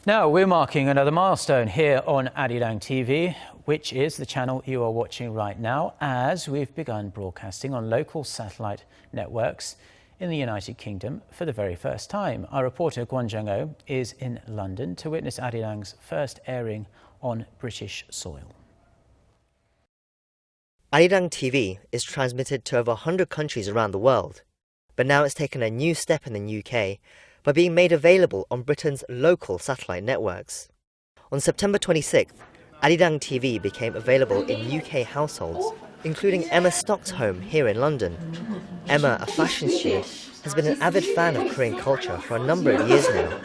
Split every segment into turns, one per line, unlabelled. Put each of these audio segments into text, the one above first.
Now we're marking another milestone here on Arirang TV, which is the channel you are watching right now, as we've begun broadcasting on local satellite networks in the United Kingdom for the very first time. Our reporter Kwon Jang-ho is in London to witness Arirang's first airing on British soil.
Arirang TV is transmitted to over 100 countries around the world, but now it's taken a new step in the UK by being made available on Britain's local satellite networks. On September 26th, Arirang TV became available in UK households, including Emma Stock's home here in London. Emma, a fashion student, has been an avid fan of Korean culture for a number of years now.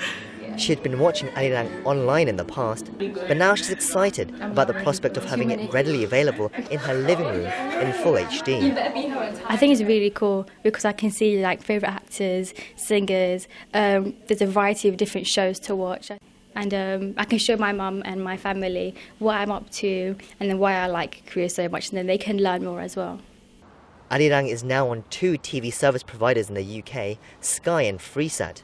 She had been watching Arirang online in the past, but now she's excited about the prospect of having it readily available in her living room in full HD.
I think it's really cool because I can see like favourite actors, singers, there's a variety of different shows to watch, and I can show my mum and my family what I'm up to and then why I like Korea so much, and then they can learn more as well.
Arirang is now on 2 TV service providers in the UK, Sky and Freesat.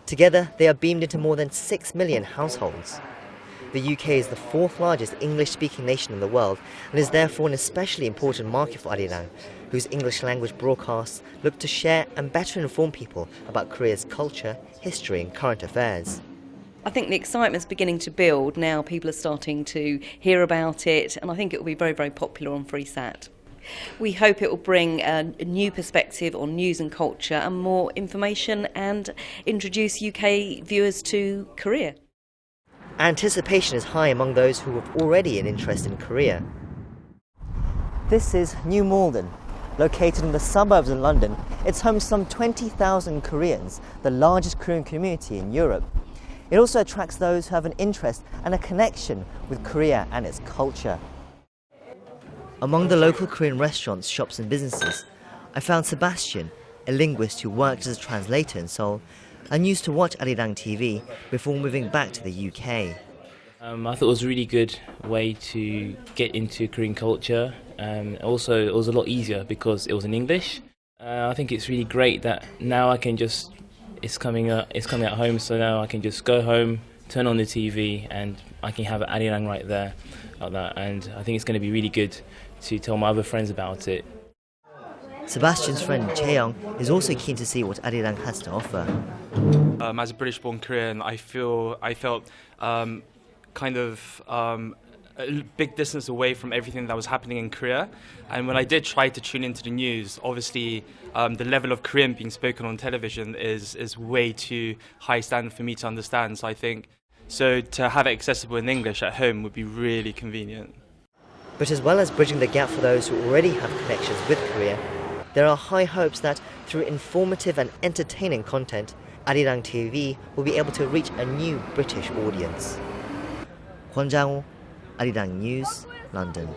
Together, they are beamed into more than 6 million households. The UK is the 4th largest English-speaking nation in the world and is therefore an especially important market for Arirang, whose English-language broadcasts look to share and better inform people about Korea's culture, history and current affairs.
I think the excitement's beginning to build now. People are starting to hear about it, and I think it will be very, very popular on Freesat. We hope it will bring a new perspective on news and culture and more information and introduce UK viewers to Korea.
Anticipation is high among those who have already an interest in Korea. This is New Malden. Located in the suburbs of London, it's home to some 20,000 Koreans, the largest Korean community in Europe. It also attracts those who have an interest and a connection with Korea and its culture. Among the local Korean restaurants, shops and businesses, I found Sebastian, a linguist who worked as a translator in Seoul and used to watch Arirang TV before moving back to the UK.
I thought it was a really good way to get into Korean culture. Also, it was a lot easier because it was in English. I think it's really great that now I can just, it's coming at home, so now I can just go home, turn on the TV and I can have Arirang right there like that, and I think it's going to be really good to tell my other friends about it.
Sebastian's friend Jaeyoung is also keen to see what Arirang has to offer.
As a British-born Korean, I felt kind of a big distance away from everything that was happening in Korea. And when I did try to tune into the news, obviously the level of Korean being spoken on television is way too high standard for me to understand. So I think to have it accessible in English at home would be really convenient.
But as well as bridging the gap for those who already have connections with Korea, there are high hopes that through informative and entertaining content, Arirang TV will be able to reach a new British audience. Kwon Jang-ho, Arirang News, London.